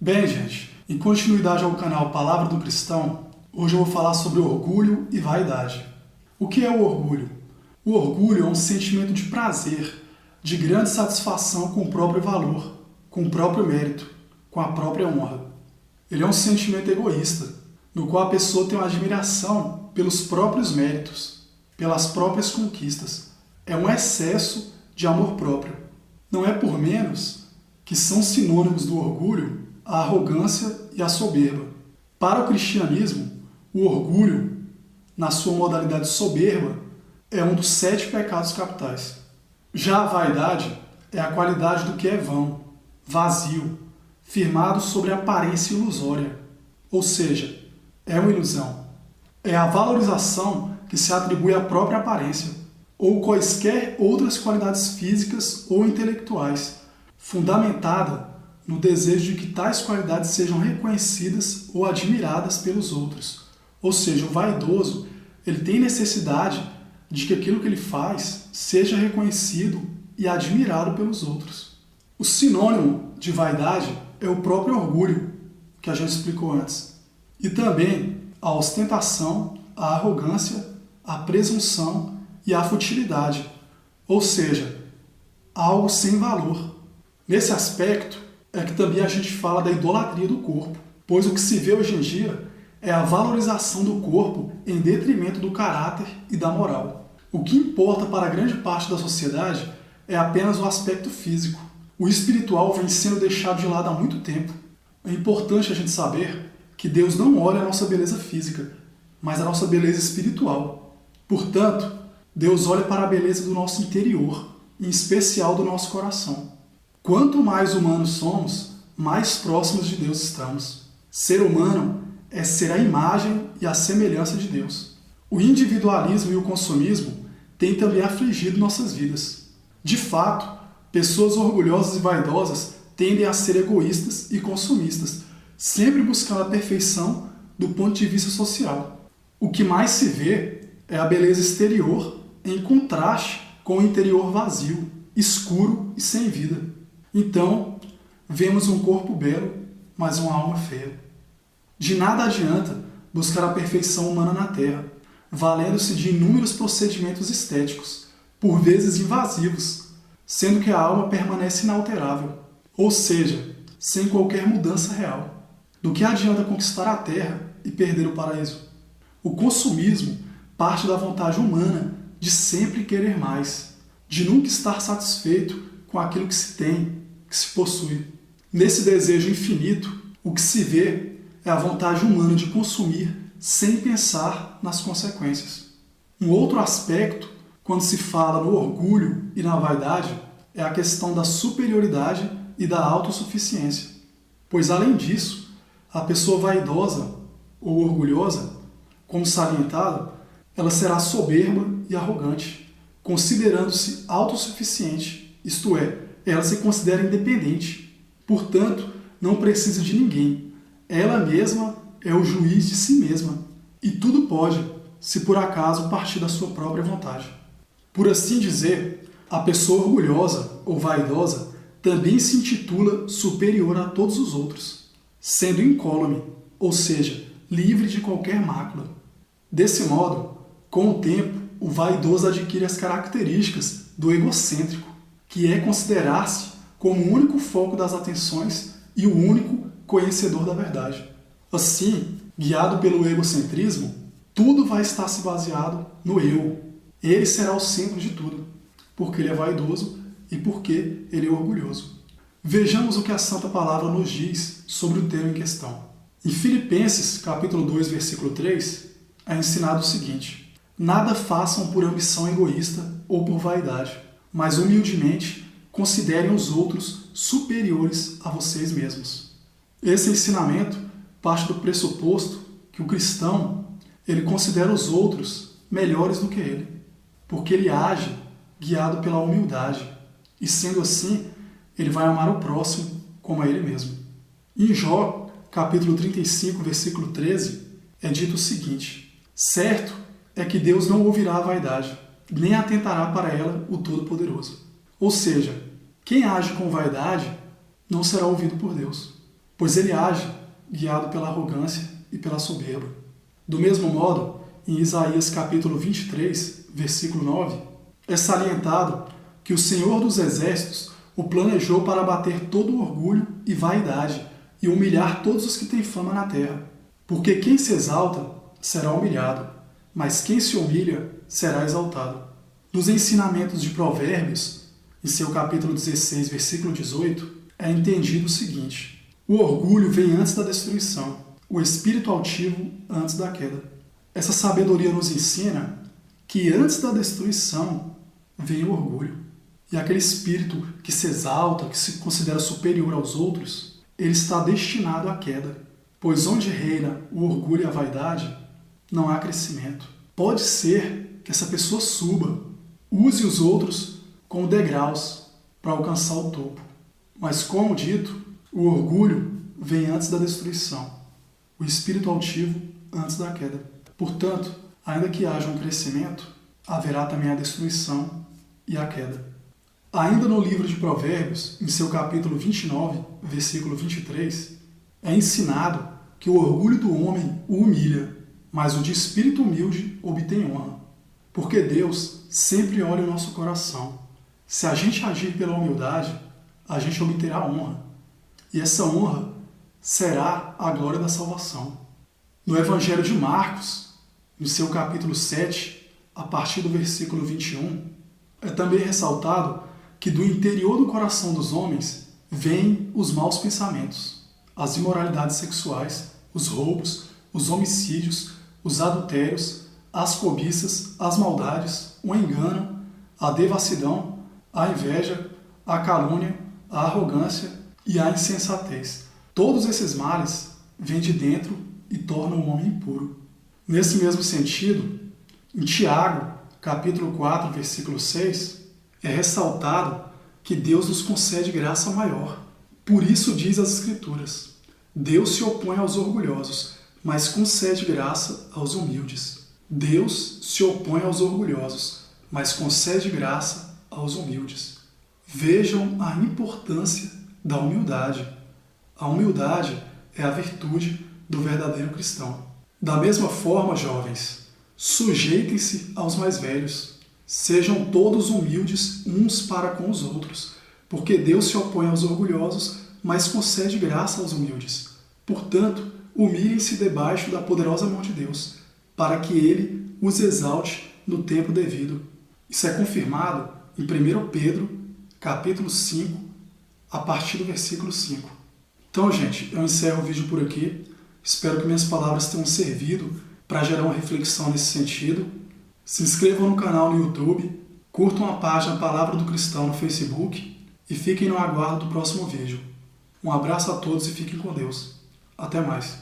Bem, gente, em continuidade ao canal Palavra do Cristão, hoje eu vou falar sobre orgulho e vaidade. O que é o orgulho? O orgulho é um sentimento de prazer, de grande satisfação com o próprio valor, com o próprio mérito, com a própria honra. Ele é um sentimento egoísta, no qual a pessoa tem uma admiração pelos próprios méritos, pelas próprias conquistas. É um excesso de amor próprio. Não é por menos que são sinônimos do orgulho a arrogância e a soberba. Para o cristianismo, o orgulho, na sua modalidade soberba, é um dos 7 pecados capitais. Já a vaidade é a qualidade do que é vão, vazio, firmado sobre a aparência ilusória, ou seja, é uma ilusão. É a valorização que se atribui à própria aparência, ou quaisquer outras qualidades físicas ou intelectuais, fundamentada no desejo de que tais qualidades sejam reconhecidas ou admiradas pelos outros. Ou seja, o vaidoso ele tem necessidade de que aquilo que ele faz seja reconhecido e admirado pelos outros. O sinônimo de vaidade é o próprio orgulho, que a gente explicou antes. E também a ostentação, a arrogância, a presunção e a futilidade, ou seja, algo sem valor. Nesse aspecto é que também a gente fala da idolatria do corpo, pois o que se vê hoje em dia é a valorização do corpo em detrimento do caráter e da moral. O que importa para a grande parte da sociedade é apenas o aspecto físico. O espiritual vem sendo deixado de lado há muito tempo. É importante a gente saber que Deus não olha a nossa beleza física, mas a nossa beleza espiritual. Portanto, Deus olha para a beleza do nosso interior, em especial do nosso coração. Quanto mais humanos somos, mais próximos de Deus estamos. Ser humano é ser a imagem e a semelhança de Deus. O individualismo e o consumismo têm também afligido nossas vidas. De fato, pessoas orgulhosas e vaidosas tendem a ser egoístas e consumistas, sempre buscando a perfeição do ponto de vista social. O que mais se vê é a beleza exterior em contraste com o interior vazio, escuro e sem vida. Então, vemos um corpo belo, mas uma alma feia. De nada adianta buscar a perfeição humana na Terra, valendo-se de inúmeros procedimentos estéticos, por vezes invasivos, sendo que a alma permanece inalterável, ou seja, sem qualquer mudança real. Do que adianta conquistar a Terra e perder o paraíso? O consumismo parte da vontade humana de sempre querer mais, de nunca estar satisfeito com aquilo que se tem, que se possui. Nesse desejo infinito, o que se vê é a vontade humana de consumir sem pensar nas consequências. Um outro aspecto, quando se fala no orgulho e na vaidade, é a questão da superioridade e da autossuficiência. Pois, além disso, a pessoa vaidosa ou orgulhosa, como salientado, ela será soberba e arrogante, considerando-se autossuficiente, isto é, ela se considera independente, portanto, não precisa de ninguém. Ela mesma é o juiz de si mesma, e tudo pode, se por acaso partir da sua própria vontade. Por assim dizer, a pessoa orgulhosa ou vaidosa também se intitula superior a todos os outros, sendo incólume, ou seja, livre de qualquer mácula. Desse modo, com o tempo, o vaidoso adquire as características do egocêntrico, que é considerar-se como o único foco das atenções e o único conhecedor da verdade. Assim, guiado pelo egocentrismo, tudo vai estar se baseado no eu. Ele será o centro de tudo, porque ele é vaidoso e porque ele é orgulhoso. Vejamos o que a Santa Palavra nos diz sobre o tema em questão. Em Filipenses, capítulo 2, versículo 3, é ensinado o seguinte: nada façam por ambição egoísta ou por vaidade, mas humildemente considerem os outros superiores a vocês mesmos. Esse ensinamento parte do pressuposto que o cristão ele considera os outros melhores do que ele, porque ele age guiado pela humildade, e sendo assim, ele vai amar o próximo como a ele mesmo. Em Jó, capítulo 35, versículo 13, é dito o seguinte: certo é que Deus não ouvirá a vaidade, nem atentará para ela o Todo-Poderoso. Ou seja, quem age com vaidade não será ouvido por Deus. pois ele age guiado pela arrogância e pela soberba. Do mesmo modo, em Isaías capítulo 23, versículo 9, é salientado que o Senhor dos Exércitos o planejou para abater todo o orgulho e vaidade e humilhar todos os que têm fama na terra. Porque quem se exalta será humilhado, mas quem se humilha será exaltado. Nos ensinamentos de Provérbios, em seu capítulo 16, versículo 18, é entendido o seguinte: o orgulho vem antes da destruição, o espírito altivo antes da queda. Essa sabedoria nos ensina que antes da destruição vem o orgulho. E aquele espírito que se exalta, que se considera superior aos outros, ele está destinado à queda. Pois onde reina o orgulho e a vaidade, não há crescimento. Pode ser que essa pessoa suba, use os outros como degraus para alcançar o topo. Mas, como dito, o orgulho vem antes da destruição, o espírito altivo antes da queda. Portanto, ainda que haja um crescimento, haverá também a destruição e a queda. Ainda no livro de Provérbios, em seu capítulo 29, versículo 23, é ensinado que o orgulho do homem o humilha, mas o de espírito humilde obtém honra. Porque Deus sempre olha o nosso coração. Se a gente agir pela humildade, a gente obterá honra. E essa honra será a glória da salvação. No Evangelho de Marcos, no seu capítulo 7, a partir do versículo 21, é também ressaltado que do interior do coração dos homens vêm os maus pensamentos, as imoralidades sexuais, os roubos, os homicídios, os adultérios, as cobiças, as maldades, o engano, a devassidão, a inveja, a calúnia, a arrogância e a insensatez. Todos esses males vêm de dentro e tornam o homem impuro. Nesse mesmo sentido, em Tiago, capítulo 4, versículo 6, é ressaltado que Deus nos concede graça maior. Por isso diz as Escrituras: Deus se opõe aos orgulhosos, mas concede graça aos humildes. Deus se opõe aos orgulhosos, mas concede graça aos humildes. Vejam a importância da humildade. A humildade é a virtude do verdadeiro cristão. Da mesma forma, jovens, sujeitem-se aos mais velhos. Sejam todos humildes uns para com os outros, porque Deus se opõe aos orgulhosos, mas concede graça aos humildes. Portanto, humilhem-se debaixo da poderosa mão de Deus, para que Ele os exalte no tempo devido. Isso é confirmado em 1 Pedro, capítulo 5, a partir do versículo 5. Então, gente, eu encerro o vídeo por aqui. Espero que minhas palavras tenham servido para gerar uma reflexão nesse sentido. Se inscrevam no canal no YouTube, curtam a página Palavra do Cristão no Facebook e fiquem no aguardo do próximo vídeo. Um abraço a todos e fiquem com Deus. Até mais.